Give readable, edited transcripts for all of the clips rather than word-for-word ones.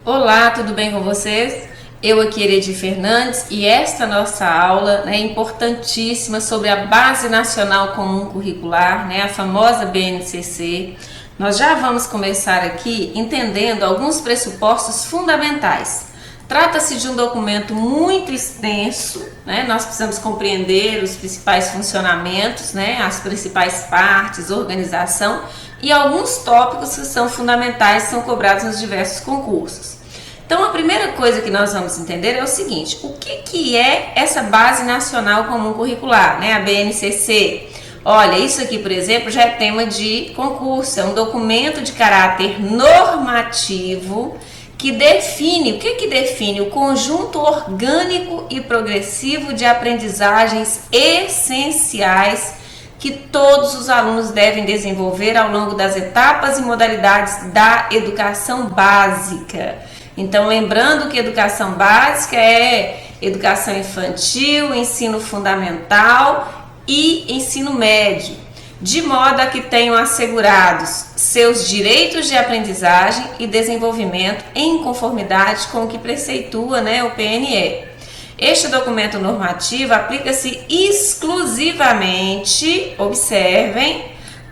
Olá, tudo bem com vocês? Eu aqui, Heredi Fernandes, e esta nossa aula é importantíssima sobre a Base Nacional Comum Curricular, a famosa BNCC. Nós já vamos começar aqui entendendo alguns pressupostos fundamentais. Trata-se de um documento muito extenso, nós precisamos compreender os principais funcionamentos, as principais partes, organização e alguns tópicos que são fundamentais, são cobrados nos diversos concursos. Então, a primeira coisa que nós vamos entender é o seguinte: o que é essa Base Nacional Comum Curricular, a BNCC? Olha, isso aqui, por exemplo, já é tema de concurso, é um documento de caráter normativo que define, o que define? O conjunto orgânico e progressivo de aprendizagens essenciais que todos os alunos devem desenvolver ao longo das etapas e modalidades da educação básica. Então, lembrando que educação básica é educação infantil, ensino fundamental e ensino médio, de modo a que tenham assegurados seus direitos de aprendizagem e desenvolvimento em conformidade com o que preceitua o PNE. Este documento normativo aplica-se exclusivamente, observem,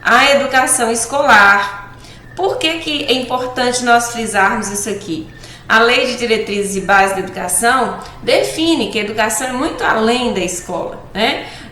à educação escolar. Por que é importante nós frisarmos isso aqui? A Lei de Diretrizes e Bases da Educação define que a educação é muito além da escola,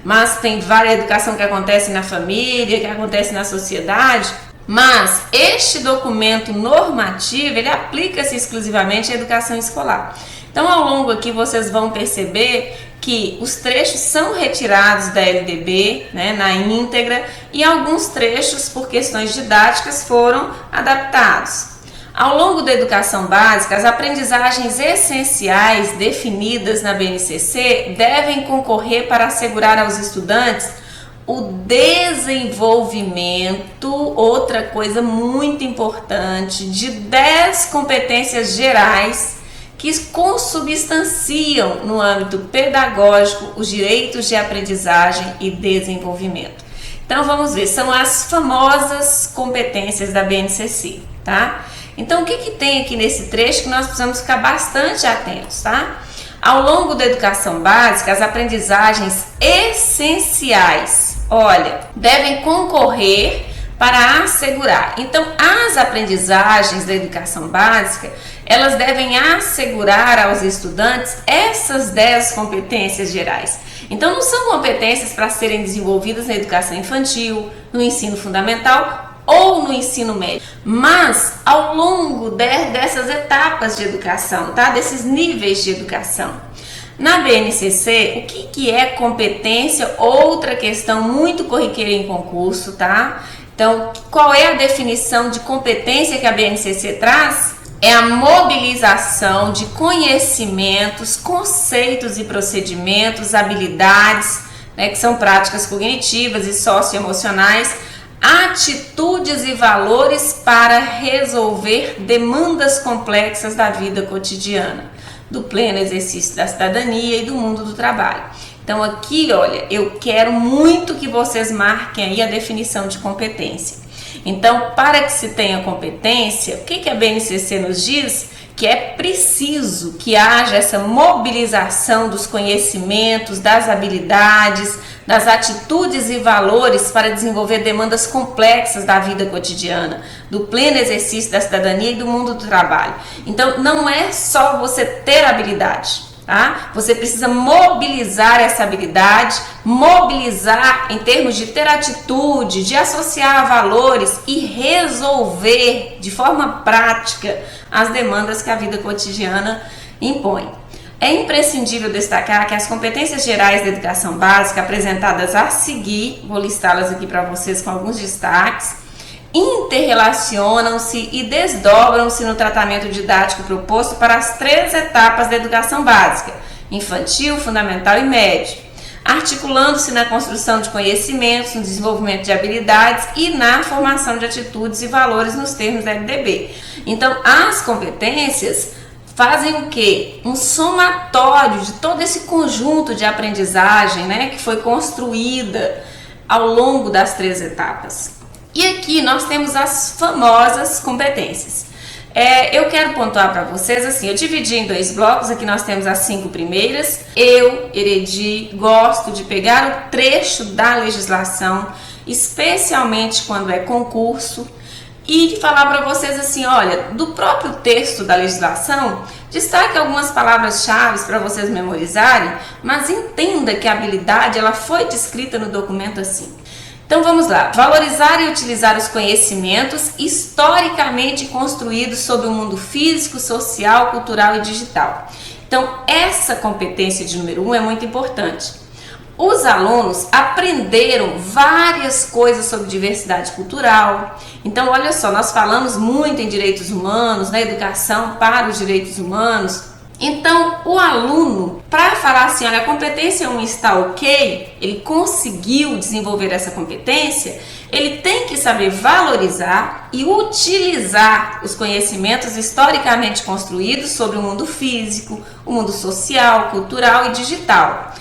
Mas tem várias educação que acontece na família, que acontece na sociedade, mas este documento normativo, ele aplica-se exclusivamente à educação escolar. Então, ao longo aqui, vocês vão perceber que os trechos são retirados da LDB, na íntegra, e alguns trechos, por questões didáticas, foram adaptados. Ao longo da educação básica, as aprendizagens essenciais definidas na BNCC devem concorrer para assegurar aos estudantes o desenvolvimento, outra coisa muito importante, de 10 competências gerais que consubstanciam no âmbito pedagógico os direitos de aprendizagem e desenvolvimento. Então vamos ver, são as famosas competências da BNCC, tá? Então, o que tem aqui nesse trecho que nós precisamos ficar bastante atentos, tá? Ao longo da educação básica, as aprendizagens essenciais, devem concorrer para assegurar. Então, as aprendizagens da educação básica, elas devem assegurar aos estudantes essas 10 competências gerais. Então, não são competências para serem desenvolvidas na educação infantil, no ensino fundamental ou no ensino médio, mas ao longo dessas etapas de educação, tá? Desses níveis de educação. Na BNCC, o que é competência? Outra questão muito corriqueira em concurso, tá? Então, qual é a definição de competência que a BNCC traz? É a mobilização de conhecimentos, conceitos e procedimentos, habilidades, que são práticas cognitivas e socioemocionais, atitudes e valores para resolver demandas complexas da vida cotidiana, do pleno exercício da cidadania e do mundo do trabalho. Então aqui, eu quero muito que vocês marquem aí a definição de competência. Então, para que se tenha competência, o que a BNCC nos diz? Que é preciso que haja essa mobilização dos conhecimentos, das habilidades, das atitudes e valores para desenvolver demandas complexas da vida cotidiana, do pleno exercício da cidadania e do mundo do trabalho. Então, não é só você ter habilidade, tá? Você precisa mobilizar essa habilidade, mobilizar em termos de ter atitude, de associar valores e resolver de forma prática as demandas que a vida cotidiana impõe. É imprescindível destacar que as competências gerais da educação básica apresentadas a seguir, vou listá-las aqui para vocês com alguns destaques, interrelacionam-se e desdobram-se no tratamento didático proposto para as 3 etapas da educação básica, infantil, fundamental e médio, articulando-se na construção de conhecimentos, no desenvolvimento de habilidades e na formação de atitudes e valores nos termos da LDB. Então, as competências fazem o quê? Um somatório de todo esse conjunto de aprendizagem, que foi construída ao longo das 3 etapas. E aqui nós temos as famosas competências. Eu quero pontuar para vocês assim, eu dividi em 2 blocos, aqui nós temos as 5 primeiras. Eu, Heredi, gosto de pegar o trecho da legislação, especialmente quando é concurso, e de falar para vocês assim, olha, do próprio texto da legislação, destaque algumas palavras-chave para vocês memorizarem, mas entenda que a habilidade ela foi descrita no documento assim. Então vamos lá, valorizar e utilizar os conhecimentos historicamente construídos sobre o mundo físico, social, cultural e digital. Então essa competência de número 1 é muito importante. Os alunos aprenderam várias coisas sobre diversidade cultural. Então olha só, nós falamos muito em direitos humanos, na educação para os direitos humanos. Então, o aluno, para falar assim, olha, a competência 1 está ok, ele conseguiu desenvolver essa competência, ele tem que saber valorizar e utilizar os conhecimentos historicamente construídos sobre o mundo físico, o mundo social, cultural e digital.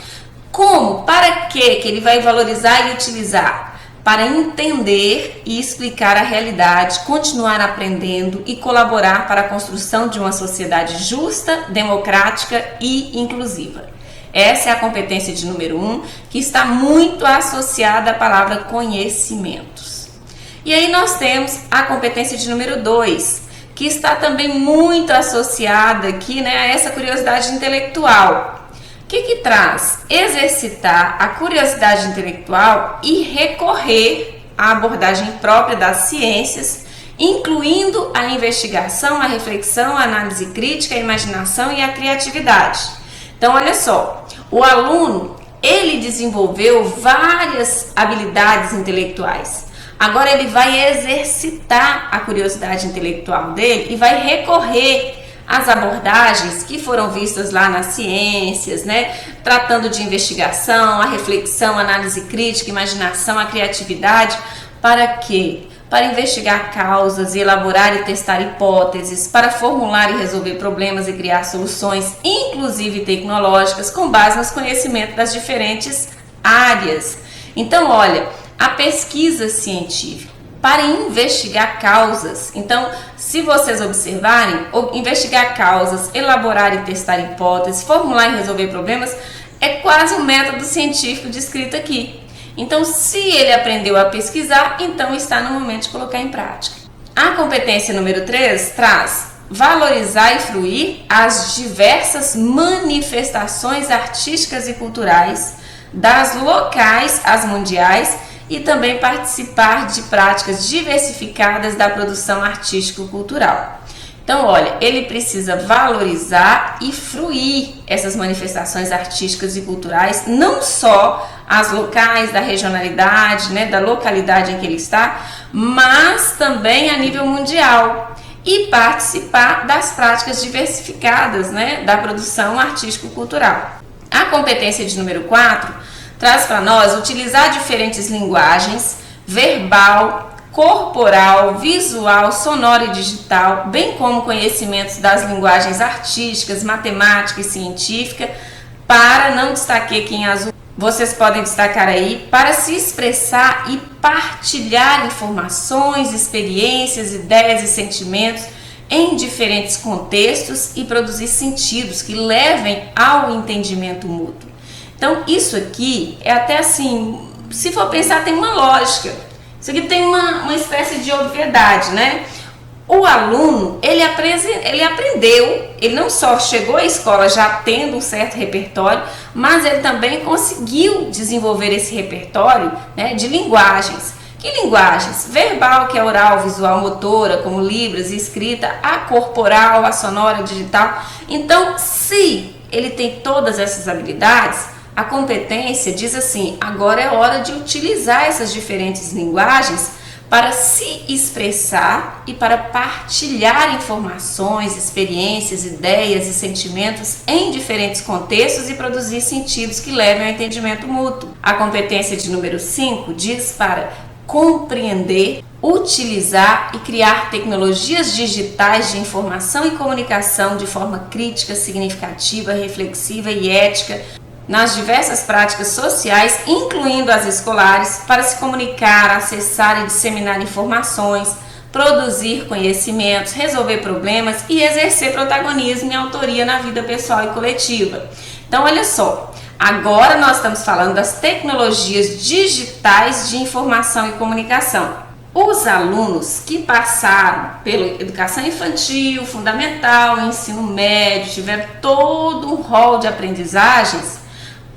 Como? Para que ele vai valorizar e utilizar? Para entender e explicar a realidade, continuar aprendendo e colaborar para a construção de uma sociedade justa, democrática e inclusiva. Essa é a competência de número 1, que está muito associada à palavra conhecimentos. E aí nós temos a competência de número 2, que está também muito associada aqui, né, a essa curiosidade intelectual. O que traz? Exercitar a curiosidade intelectual e recorrer à abordagem própria das ciências, incluindo a investigação, a reflexão, a análise crítica, a imaginação e a criatividade. Então, olha só, o aluno, ele desenvolveu várias habilidades intelectuais. Agora ele vai exercitar a curiosidade intelectual dele e vai recorrer as abordagens que foram vistas lá nas ciências, né? Tratando de investigação, a reflexão, a análise crítica, a imaginação, a criatividade. Para quê? Para investigar causas e elaborar e testar hipóteses, para formular e resolver problemas e criar soluções, inclusive tecnológicas, com base nos conhecimentos das diferentes áreas. Então, olha, a pesquisa científica, para investigar causas. Então, se vocês observarem, investigar causas, elaborar e testar hipóteses, formular e resolver problemas, é quase um método científico descrito aqui. Então, se ele aprendeu a pesquisar, então está no momento de colocar em prática. A competência número 3 traz valorizar e fruir as diversas manifestações artísticas e culturais, das locais às mundiais, e também participar de práticas diversificadas da produção artístico-cultural. Então, olha, ele precisa valorizar e fruir essas manifestações artísticas e culturais, não só as locais, da regionalidade, né, da localidade em que ele está, mas também a nível mundial. E participar das práticas diversificadas, né, da produção artístico-cultural. A competência de número 4 traz para nós utilizar diferentes linguagens, verbal, corporal, visual, sonora e digital, bem como conhecimentos das linguagens artísticas, matemática e científica, para, não destaquei aqui em azul, vocês podem destacar aí, para se expressar e partilhar informações, experiências, ideias e sentimentos em diferentes contextos e produzir sentidos que levem ao entendimento mútuo. Então, isso aqui é até assim, se for pensar, tem uma lógica. Isso aqui tem uma espécie de obviedade, né? O aluno, ele aprendeu, ele não só chegou à escola já tendo um certo repertório, mas ele também conseguiu desenvolver esse repertório, né, de linguagens. Que linguagens? Verbal, que é oral, visual, motora, como libras e escrita, a corporal, a sonora, a digital. Então, se ele tem todas essas habilidades, a competência diz assim, agora é hora de utilizar essas diferentes linguagens para se expressar e para partilhar informações, experiências, ideias e sentimentos em diferentes contextos e produzir sentidos que levem ao entendimento mútuo. A competência de número 5 diz para compreender, utilizar e criar tecnologias digitais de informação e comunicação de forma crítica, significativa, reflexiva e ética, nas diversas práticas sociais, incluindo as escolares, para se comunicar, acessar e disseminar informações, produzir conhecimentos, resolver problemas e exercer protagonismo e autoria na vida pessoal e coletiva. Então, olha só, agora nós estamos falando das tecnologias digitais de informação e comunicação. Os alunos que passaram pela educação infantil, fundamental, ensino médio, tiveram todo um rol de aprendizagens.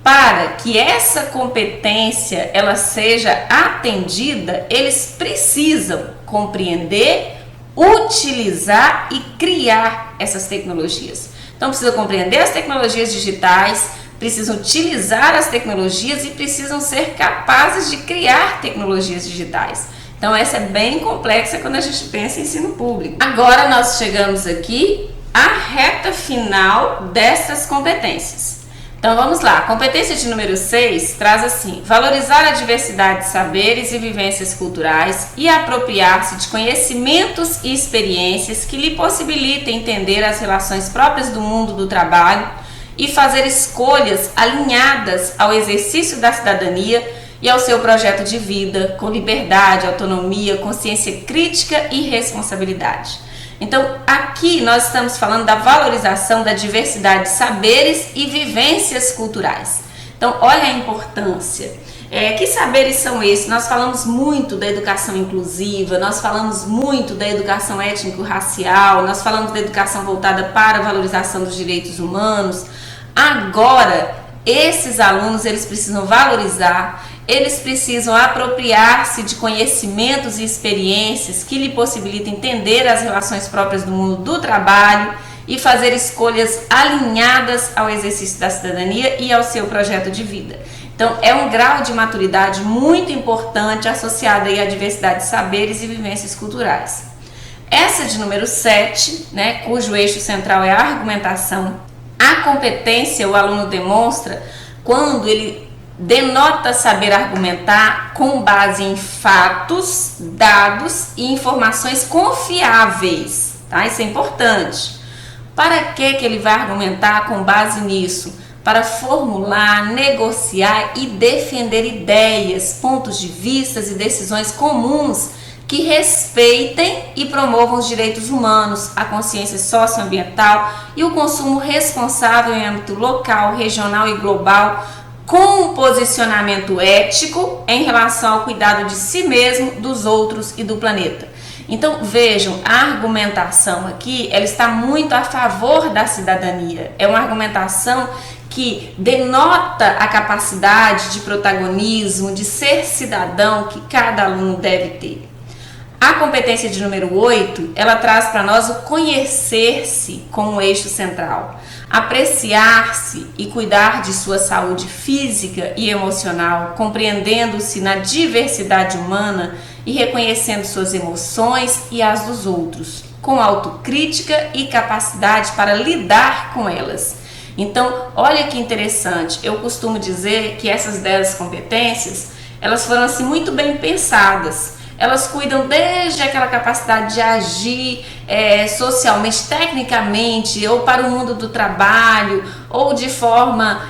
Para que essa competência ela seja atendida, eles precisam compreender, utilizar e criar essas tecnologias. Então, precisam compreender as tecnologias digitais, precisam utilizar as tecnologias e precisam ser capazes de criar tecnologias digitais. Então, essa é bem complexa quando a gente pensa em ensino público. Agora, nós chegamos aqui à reta final dessas competências. Então vamos lá, a competência de número 6 traz assim: valorizar a diversidade de saberes e vivências culturais e apropriar-se de conhecimentos e experiências que lhe possibilitem entender as relações próprias do mundo do trabalho e fazer escolhas alinhadas ao exercício da cidadania e ao seu projeto de vida, com liberdade, autonomia, consciência crítica e responsabilidade. Então, aqui nós estamos falando da valorização da diversidade de saberes e vivências culturais. Então, olha a importância. Que saberes são esses? Nós falamos muito da educação inclusiva, nós falamos muito da educação étnico-racial, nós falamos da educação voltada para a valorização dos direitos humanos. Agora, esses alunos, eles precisam valorizar, eles precisam apropriar-se de conhecimentos e experiências que lhe possibilitem entender as relações próprias do mundo do trabalho e fazer escolhas alinhadas ao exercício da cidadania e ao seu projeto de vida. Então, é um grau de maturidade muito importante associado aí à diversidade de saberes e vivências culturais. Essa de número 7, cujo eixo central é a argumentação. A competência o aluno demonstra quando ele denota saber argumentar com base em fatos, dados e informações confiáveis, tá? Isso é importante. Para que ele vai argumentar com base nisso? Para formular, negociar e defender ideias, pontos de vista e decisões comuns que respeitem e promovam os direitos humanos, a consciência socioambiental e o consumo responsável em âmbito local, regional e global, com um posicionamento ético em relação ao cuidado de si mesmo, dos outros e do planeta. Então vejam, a argumentação aqui, ela está muito a favor da cidadania. É uma argumentação que denota a capacidade de protagonismo, de ser cidadão que cada aluno deve ter. A competência de número 8, ela traz para nós o conhecer-se como eixo central, apreciar-se e cuidar de sua saúde física e emocional, compreendendo-se na diversidade humana e reconhecendo suas emoções e as dos outros, com autocrítica e capacidade para lidar com elas. Então, olha que interessante, eu costumo dizer que essas 10 competências, elas foram assim muito bem pensadas. Elas cuidam desde aquela capacidade de agir socialmente, tecnicamente, ou para o mundo do trabalho, ou de forma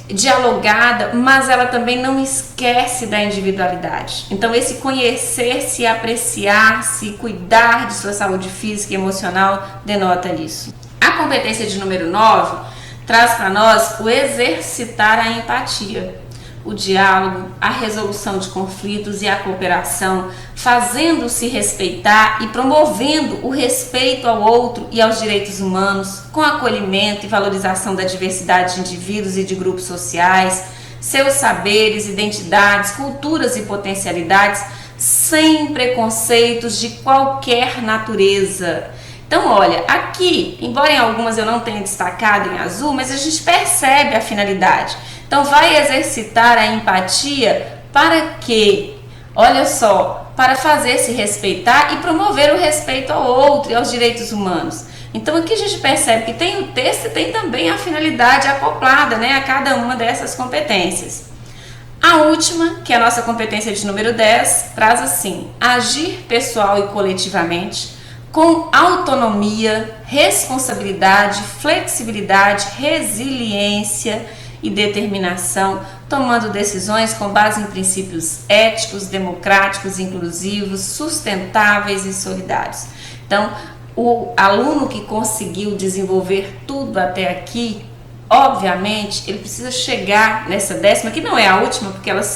dialogada, mas ela também não esquece da individualidade. Então, esse conhecer-se, apreciar-se, cuidar de sua saúde física e emocional denota isso. A competência de número 9 traz para nós o exercitar a empatia, o diálogo, a resolução de conflitos e a cooperação, fazendo-se respeitar e promovendo o respeito ao outro e aos direitos humanos, com acolhimento e valorização da diversidade de indivíduos e de grupos sociais, seus saberes, identidades, culturas e potencialidades, sem preconceitos de qualquer natureza. Então, olha, aqui, embora em algumas eu não tenha destacado em azul, mas a gente percebe a finalidade. Então, vai exercitar a empatia para quê? Olha só, para fazer-se respeitar e promover o respeito ao outro e aos direitos humanos. Então, aqui a gente percebe que tem o texto e tem também a finalidade acoplada, a cada uma dessas competências. A última, que é a nossa competência de número 10, traz assim: agir pessoal e coletivamente, com autonomia, responsabilidade, flexibilidade, resiliência e determinação, tomando decisões com base em princípios éticos, democráticos, inclusivos, sustentáveis e solidários. Então, o aluno que conseguiu desenvolver tudo até aqui, obviamente, ele precisa chegar nessa 10ª, que não é a última, porque elas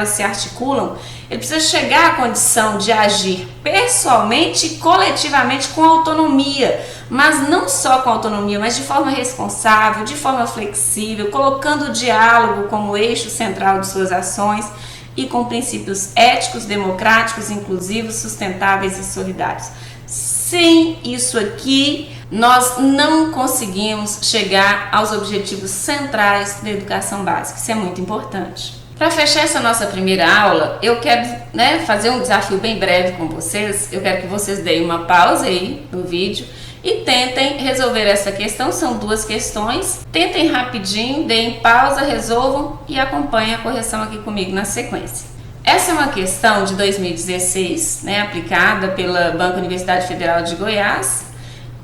se articulam, ele precisa chegar à condição de agir pessoalmente e coletivamente com autonomia, mas não só com autonomia, mas de forma responsável, de forma flexível, colocando o diálogo como eixo central de suas ações e com princípios éticos, democráticos, inclusivos, sustentáveis e solidários. Sem isso aqui, nós não conseguimos chegar aos objetivos centrais da educação básica. Isso é muito importante. Para fechar essa nossa primeira aula, eu quero fazer um desafio bem breve com vocês. Eu quero que vocês deem uma pausa aí no vídeo e tentem resolver essa questão. São 2 questões. Tentem rapidinho, deem pausa, resolvam e acompanhem a correção aqui comigo na sequência. Essa é uma questão de 2016, aplicada pela Banca Universidade Federal de Goiás,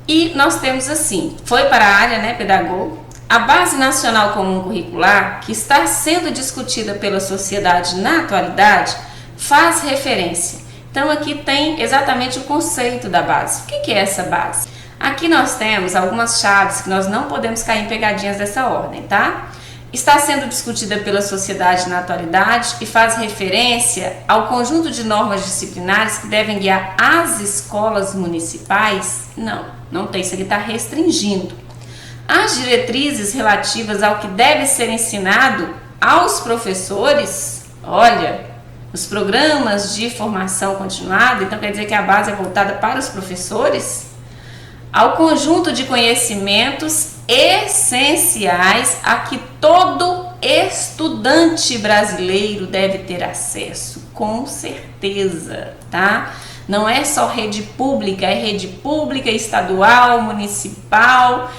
e nós temos assim, foi para a área pedagogo, a Base Nacional Comum Curricular, que está sendo discutida pela sociedade na atualidade, faz referência. Então aqui tem exatamente o conceito da base. O que é essa base? Aqui nós temos algumas chaves que nós não podemos cair em pegadinhas dessa ordem, tá? Está sendo discutida pela sociedade na atualidade e faz referência ao conjunto de normas disciplinares que devem guiar as escolas municipais? Não tem, isso aqui está restringindo. As diretrizes relativas ao que deve ser ensinado aos professores, olha, os programas de formação continuada, então quer dizer que a base é voltada para os professores, ao conjunto de conhecimentos essenciais a que todo estudante brasileiro deve ter acesso, com certeza, tá? Não é só rede pública, é rede pública, estadual, municipal,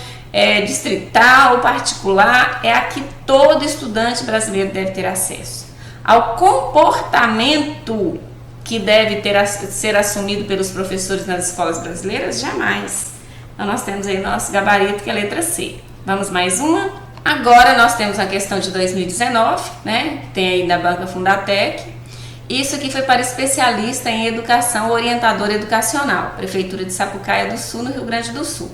distrital, particular, é a que todo estudante brasileiro deve ter acesso. Ao comportamento que deve ser assumido pelos professores nas escolas brasileiras, jamais. Então nós temos aí nosso gabarito, que é a letra C. Vamos mais uma? Agora nós temos a questão de 2019, tem aí da Banca Fundatec. Isso aqui foi para especialista em educação, orientador educacional, Prefeitura de Sapucaia do Sul, no Rio Grande do Sul.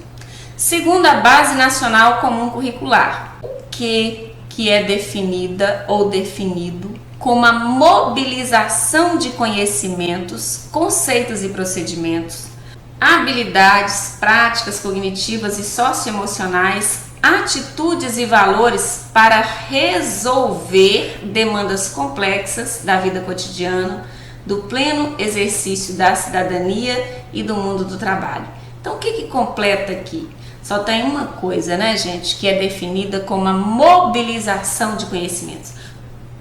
Segundo a Base Nacional Comum Curricular, o que é definida ou definido como a mobilização de conhecimentos, conceitos e procedimentos, habilidades, práticas cognitivas e socioemocionais, atitudes e valores para resolver demandas complexas da vida cotidiana, do pleno exercício da cidadania e do mundo do trabalho. Então, o que completa aqui? Só tem uma coisa, gente, que é definida como a mobilização de conhecimentos.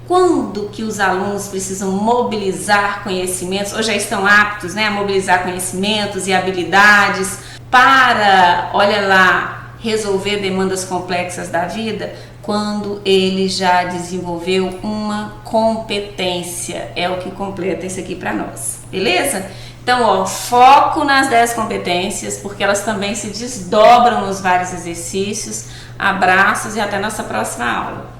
Quando que os alunos precisam mobilizar conhecimentos, ou já estão aptos a mobilizar conhecimentos e habilidades para, olha lá, resolver demandas complexas da vida? Quando ele já desenvolveu uma competência. É o que completa isso aqui para nós, beleza? Então, foco nas 10 competências, porque elas também se desdobram nos vários exercícios. Abraços e até nossa próxima aula.